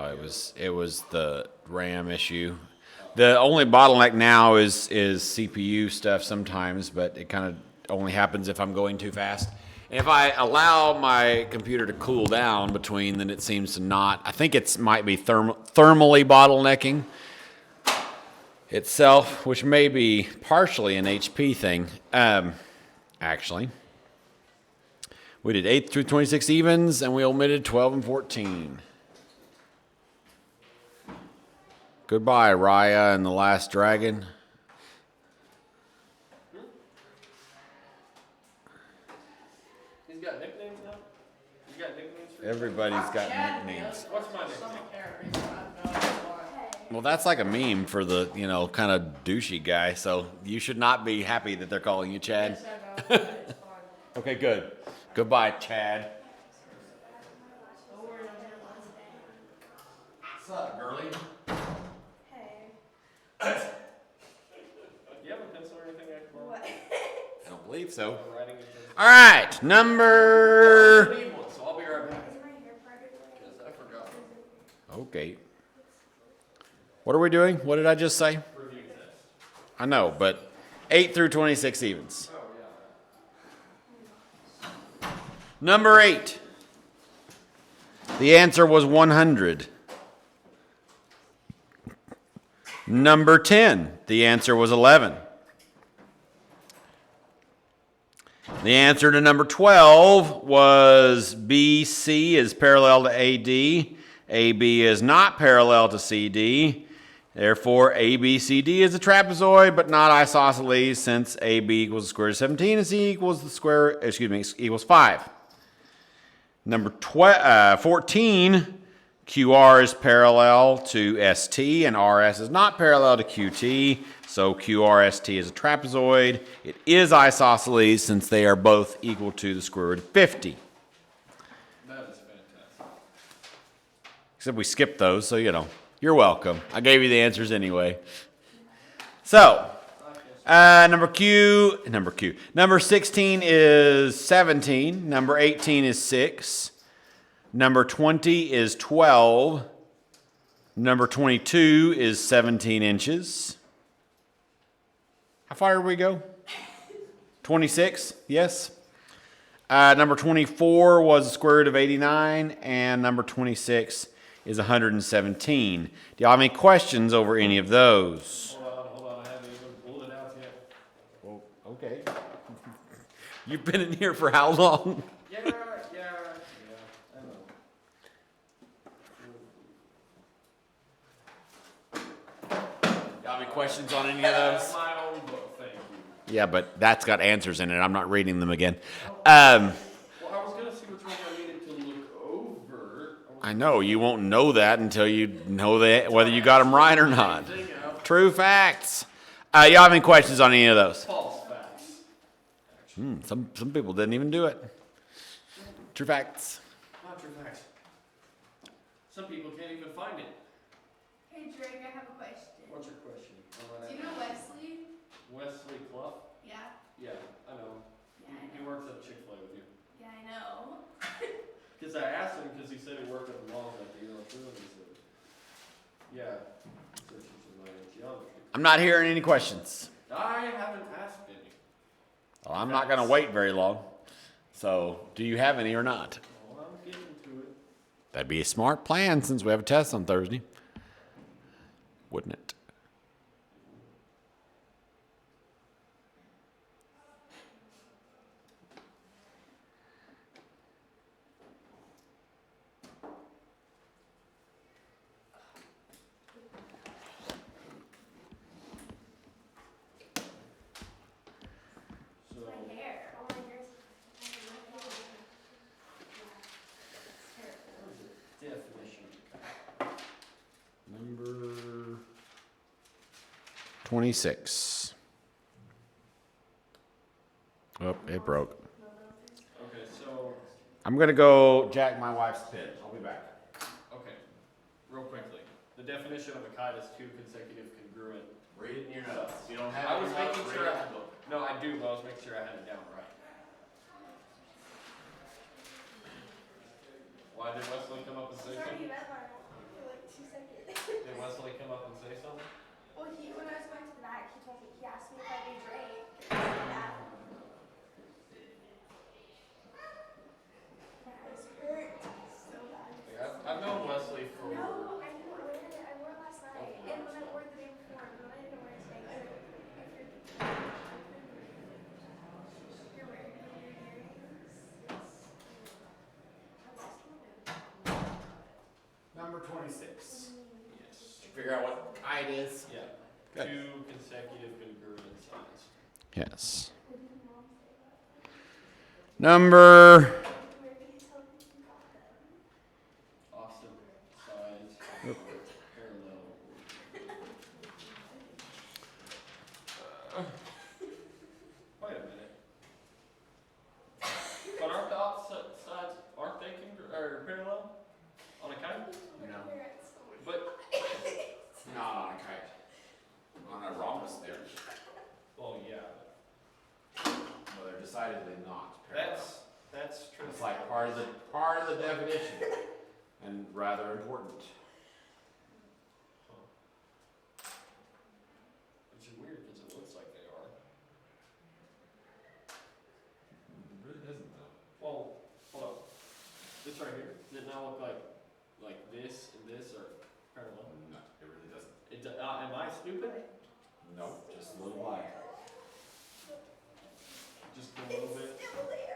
No, it was the RAM issue. The only bottleneck now is CPU stuff sometimes, but it kind of only happens if I'm going too fast. And if I allow my computer to cool down between, then it seems to not. I think it might be thermally bottlenecking itself, which may be partially an HP thing. Actually, we did 8 through 26 evens, and we omitted 12 and 14. Goodbye, Raya and the Last Dragon. He's got nicknames now? He's got nicknames for you? Everybody's got nicknames. What's my nickname? Well, that's like a meme for the, kind of douchey guy, so you should not be happy that they're calling you Chad. Okay, good. Goodbye, Chad. What's up, girlie? You have a pencil or anything I can borrow? I don't believe so. I'm writing a pencil. All right, number... I need one, so I'll be right back. Because I forgot. Okay. What are we doing? What did I just say? Review test. I know, but 8 through 26 evens. Oh, yeah. Number 8. The answer was 100. Number 10. The answer was 11. The answer to number 12 was BC is parallel to AD. AB is not parallel to CD. Therefore, ABCD is a trapezoid, but not isosceles, since AB equals the square root of 17 and C equals equals 5. Number 14, QR is parallel to ST, and RS is not parallel to QT, so QRST is a trapezoid. It is isosceles, since they are both equal to the square root of 50. That is fantastic. Except we skipped those, so you're welcome. I gave you the answers anyway. So, number 16 is 17. Number 18 is 6. Number 20 is 12. Number 22 is 17 inches. How far did we go? 26, yes. Number 24 was the square root of 89, and number 26 is 117. Do y'all have any questions over any of those? Hold on, I haven't even pulled it out yet. Well, okay. You've been in here for how long? Yeah, I know. Y'all have any questions on any of those? My own book, thank you. Yeah, but that's got answers in it. I'm not reading them again. Well, I was going to see which one I needed to look over. I know you won't know that until you know whether you got them right or not. True facts. Y'all have any questions on any of those? False facts. Some people didn't even do it. True facts. Not true facts. Some people can't even find it. Hey Drake, I have a question. What's your question? Do you know Wesley? Wesley Clough? Yeah. Yeah, I know. Yeah, I He know. works at Chick-fil-A with you. Yeah, I know. Because I asked him, because he said he worked at the malls at the University, and he said, yeah, searching for my geography. I'm not hearing any questions. I haven't asked any. Well, I'm not going to wait very long. So, do you have any or not? Well, I'm getting to it. That'd be a smart plan since we have a test on Thursday. Wouldn't it? So, My hair. Oh, my hair's... definition. Number 26. Oh, it broke. Okay, so, I'm going to go jack my wife's pin. I'll be back. okay, real quickly. The definition of a kite is two consecutive congruent. Read it in your notes. You don't have I it was in your making notes, sure read it I in the book. No, I do, but I was making sure I had it down right. Why did Wesley come up with It's already 16? read mine. I feel like Did Wesley come up and say something? Well, when I was going to the back, he asked me if I knew Drake. And I said that. My eyes hurt so bad. Like, I've known Wesley for. No, I know. I wore it last night. And when I wore it the day before, but I didn't wear it today. You're wearing your earrings. Yes. I lost one. Number 26. Yes. Figure out what kite is. Yeah. Good. 2 consecutive congruent signs. Yes. Number Where did you tell me you got them? Opposite sides. Parallel. Wait a minute. But aren't the opposite sides, aren't they or parallel on a kite? No. But, Not on a kite. On a rhombus there. well, yeah. Well, they're decidedly not parallel. That's true. It's like part of the definition, and rather important. Which is weird because it looks like they are. It really doesn't though. Well, hold up. This right here, does it now look like this and this are parallel? No, it really doesn't. Am I stupid? No, just a little light. Just a little bit. Just a little bit.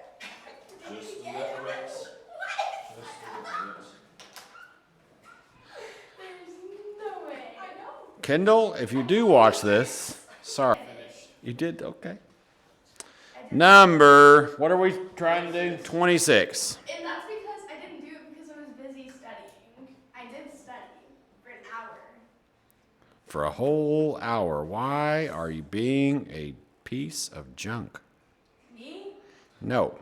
Just a little bit. There's no way. I know. Kendall, if you do watch this, sorry. Finished. You did? Okay. Number, what are we trying to do? 26. And that's because I didn't do it because I was busy studying. I did study for an hour. For a whole hour. Why are you being a piece of junk? Me? No.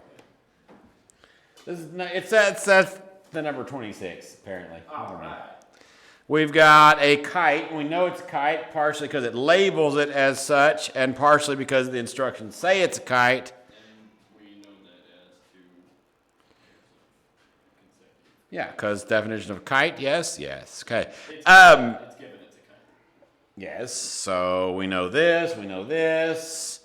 This is not, that's the number 26, apparently. All right. We've got a kite. We know it's a kite partially because it labels it as such, and partially because the instructions say it's a kite. And we know that as 2 consecutive. Yeah, because definition of kite, yes. Okay. It's given it's a kite. Yes, so we know this, we know this.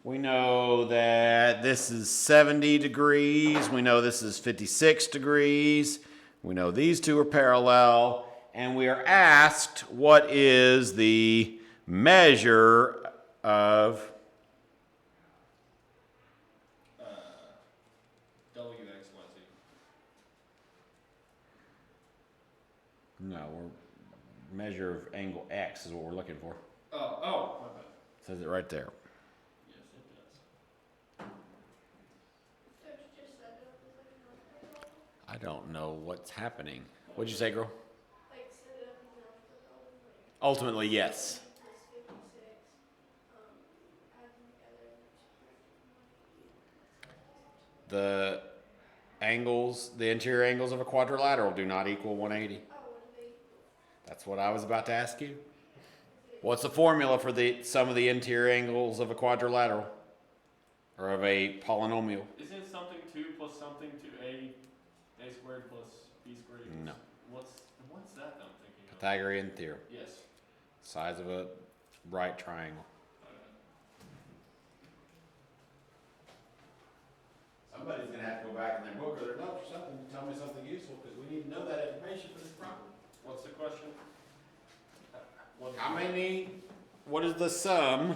We know that this is 70 degrees. We know this is 56 degrees. We know these two are parallel. And we are asked what is the measure of WXYZ. no, measure of angle X is what we're looking for. Oh, my bad. Says it right there. Yes, it does. I don't know what's happening. What'd you say, girl? Like set it up in the alphabet like Ultimately, yes. plus 56. Add them together. The angles, the interior angles of a quadrilateral do not equal 180. Oh, what do they equal? That's what I was about to ask you. What's the formula for the sum of the interior angles of a quadrilateral? Or of a polynomial? Isn't it something 2 plus something to a squared plus b squared equals? No. What's that that I'm thinking of? Pythagorean theorem. Yes. Size of a right triangle. Somebody's gonna have to go back in their book or their notes or something to tell me something useful, because we need to know that information for this problem. What's the question? What is the sum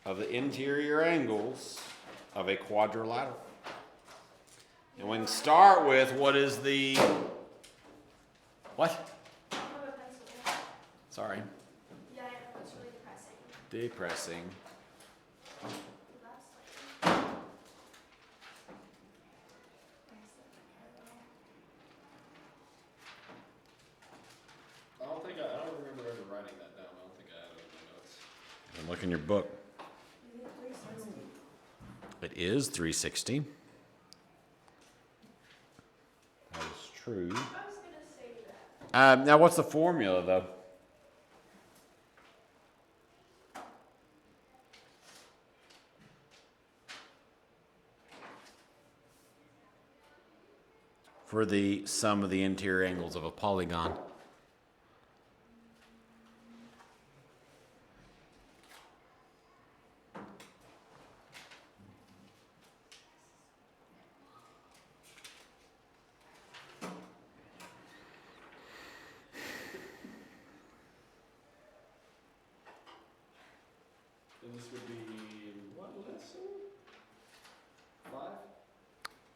of the interior angles of a quadrilateral? And we can start with what is the, what? I have a pencil. Sorry. Yeah, I know, it's really depressing. Depressing. That's like. I don't remember ever writing that down. I don't think I have it in my notes. And look in your book. It is 360. That is true. I was gonna say that. Now, what's the formula, though? For the sum of the interior angles of a polygon. And this would be, what lesson? 5?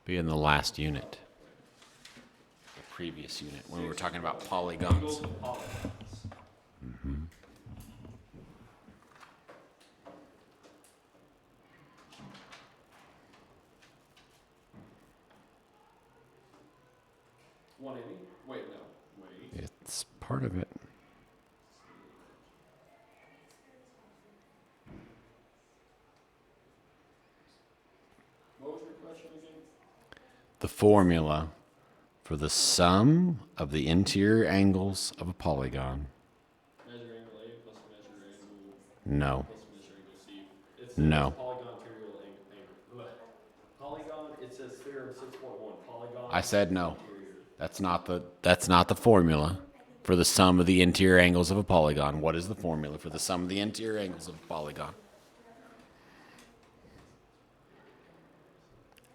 Be in the last unit. The previous unit, when we were talking about polygons. Angles of polygons. $180? Wait, no. Wait. It's part of it. What was your question again? The formula for the sum of the interior angles of a polygon. Measure angle A plus measure angle No. plus measure angle C. It says No. polygon material angle. Polygon, it says theorem 6.1. Polygon. I said no. interior. That's not the formula for the sum of the interior angles of a polygon. What is the formula for the sum of the interior angles of a polygon?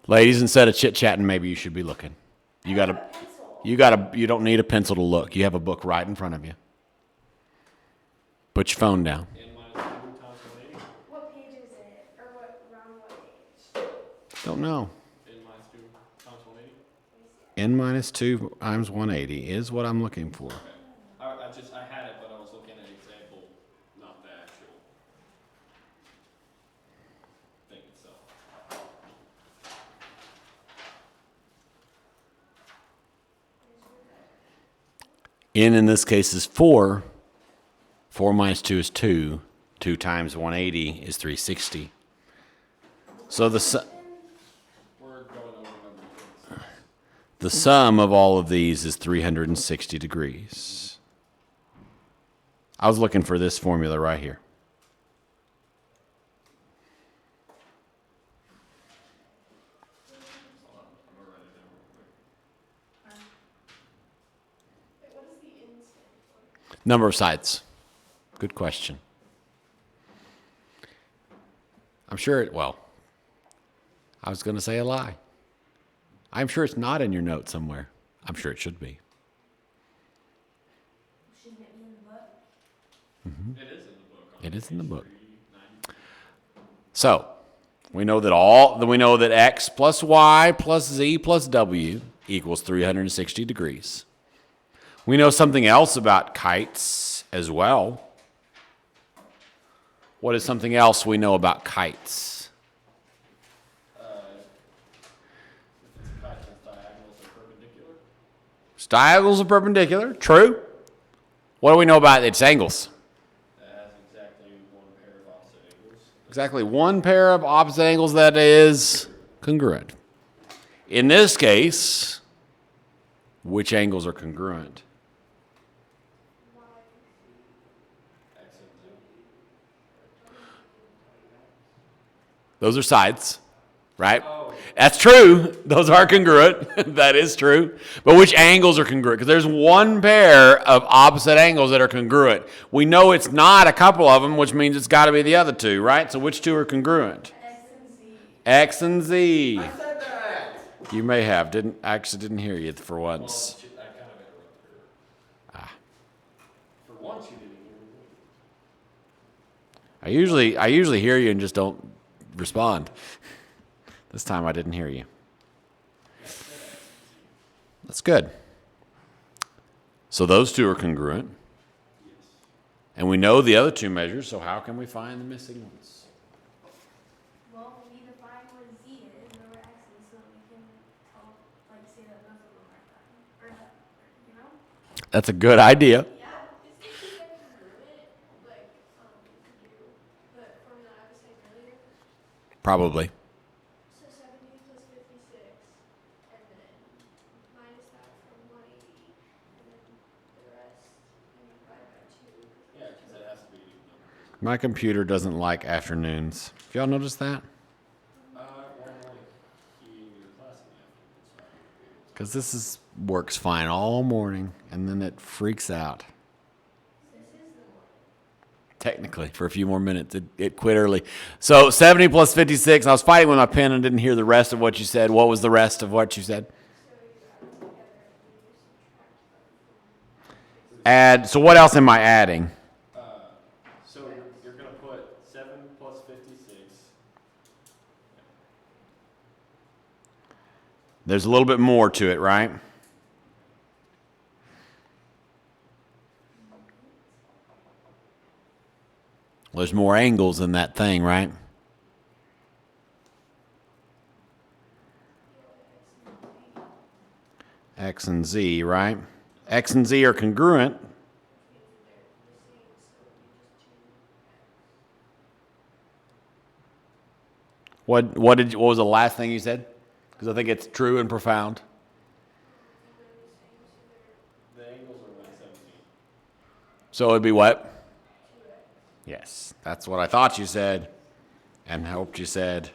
Ladies, instead of chit-chatting, maybe you should be looking. You don't need a pencil to look. You have a book right in front of you. Put your phone down. N minus 2 times 180. What page is it? Or what page? Don't know. N minus 2 times 180. N minus 2 times 180 is what I'm looking for. I had it, but I was looking at an example, not the actual thing itself. N in this case is 4. 4 minus 2 is 2. 2 times 180 is 360. So We're going over numbers. the sum of all of these is 360 degrees. I was looking for this formula right here. Wait, what does the in stand for? Number of sides. Good question. I'm sure I was going to say a lie. I'm sure it's not in your notes somewhere. I'm sure it should be. Shouldn't it be in the book? It is in the book. It is in the book. 390. So, we know that x plus y plus z plus w equals 360 degrees. We know something else about kites as well. What is something else we know about kites? Kites and diagonals are perpendicular. Diagonals are perpendicular, true. What do we know about its angles? That has exactly one pair of opposite angles. Exactly one pair of opposite angles that is congruent. In this case, which angles are congruent? X and 2. Those are sides, right? Oh. That's true. Those are congruent. That is true. But which angles are congruent? Because there's one pair of opposite angles that are congruent. We know it's not a couple of them, which means it's got to be the other two, right? So which two are congruent? X and Z. X and Z. I said that! You may have. I actually didn't hear you for once. Well, I kind of interrupted her. For once, you didn't hear me. I usually hear you and just don't respond. This time I didn't hear you. That's good. So those two are congruent. And we know the other two measures, so how can we find the missing ones? Well, we define what Z is or what X is so we can tell, say that both of them are done. Or that, you know? That's a good idea. Yeah. Is it congruent? Like, the formula I was saying earlier? Probably. So 70 plus 56, and then minus that from 180, and then the rest, and divide by 2. Yeah, because it has to be even numbers. My computer doesn't like afternoons. Have y'all noticed that? Well, like, he in your class in the afternoon, so I would be able to. Because works fine all morning, and then it freaks out. This is the one. Technically, for a few more minutes. It quit early. So 70 plus 56. I was fighting with my pen and didn't hear the rest of what you said. What was the rest of what you said? Add. So what else am I adding? So you're going to put 7 plus There's a little bit more to it, right? Well, there's more angles in that thing, right? X and Z, right? X and Z are congruent. What was the last thing you said? Because I think it's true and profound. The angles are 117. So it'd be what? Yes, that's what I thought you said and hoped you said.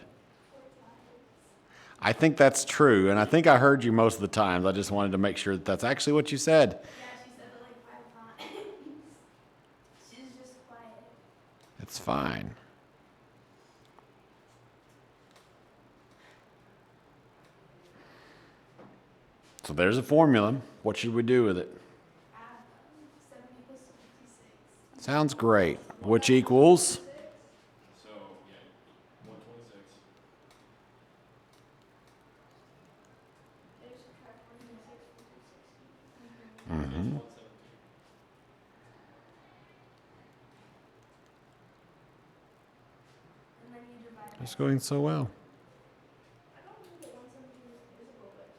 I think that's true, and I think I heard you most of the times. I just wanted to make sure that that's actually what you said. Yeah, she said it like 5 times. She's just quiet. It's fine. So there's a formula. What should we do with it? Add 70 plus 56. Sounds great. Which equals? So, yeah, 126. They subtract 126 from 260. Mm-hmm. 117. And then you divide it. It's going so well. I don't think that 117 is divisible, but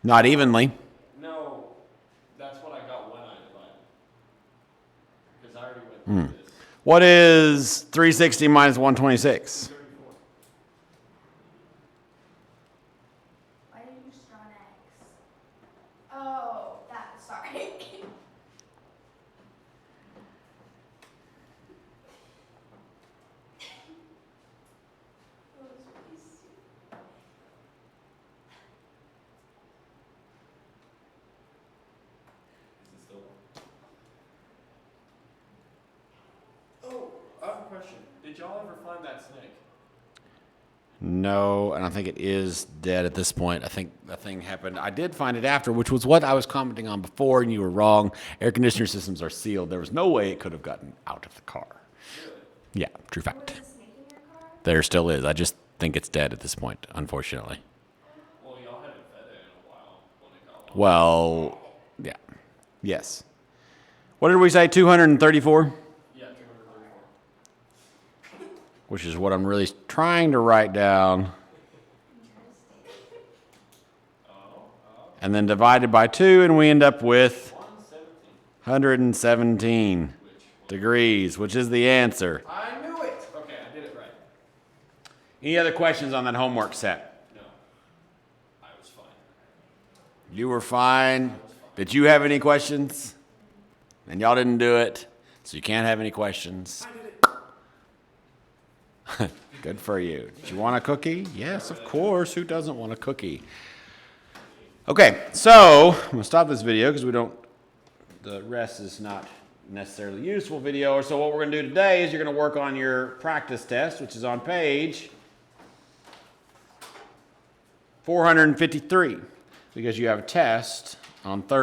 Not evenly. No, that's what I got when I divided. Because I already went through this. What is 360 minus 126? 34. why did you use strong X? Oh, that, sorry. That was really stupid. Is it still on? Oh, I have a question. Did y'all ever find that snake? No, and I think it is dead at this point. I think the thing happened. I did find it after, which was what I was commenting on before, and you were wrong. Air conditioner systems are sealed. There was no way it could have gotten out of the car. Really? Yeah, true fact. Was a snake in your car? There still is. I just think it's dead at this point, unfortunately. Well, y'all haven't fed it in a while when it got long. Well, yeah. Yes. What did we say? 234? Yeah, 234. Which is what I'm really trying to write down. And then divided by 2, and we end up with 117 degrees, which is the answer. I knew it! Okay, I did it right. Any other questions on that homework set? No. I was fine. You were fine. Did you have any questions? And y'all didn't do it, so you can't have any questions. I did it. Good for you. Did you want a cookie? Yes, of course. Who doesn't want a cookie? Okay, so I'm going to stop this video because the rest is not necessarily useful video. So what we're going to do today is you're going to work on your practice test, which is on page 453, because you have a test on Thursday.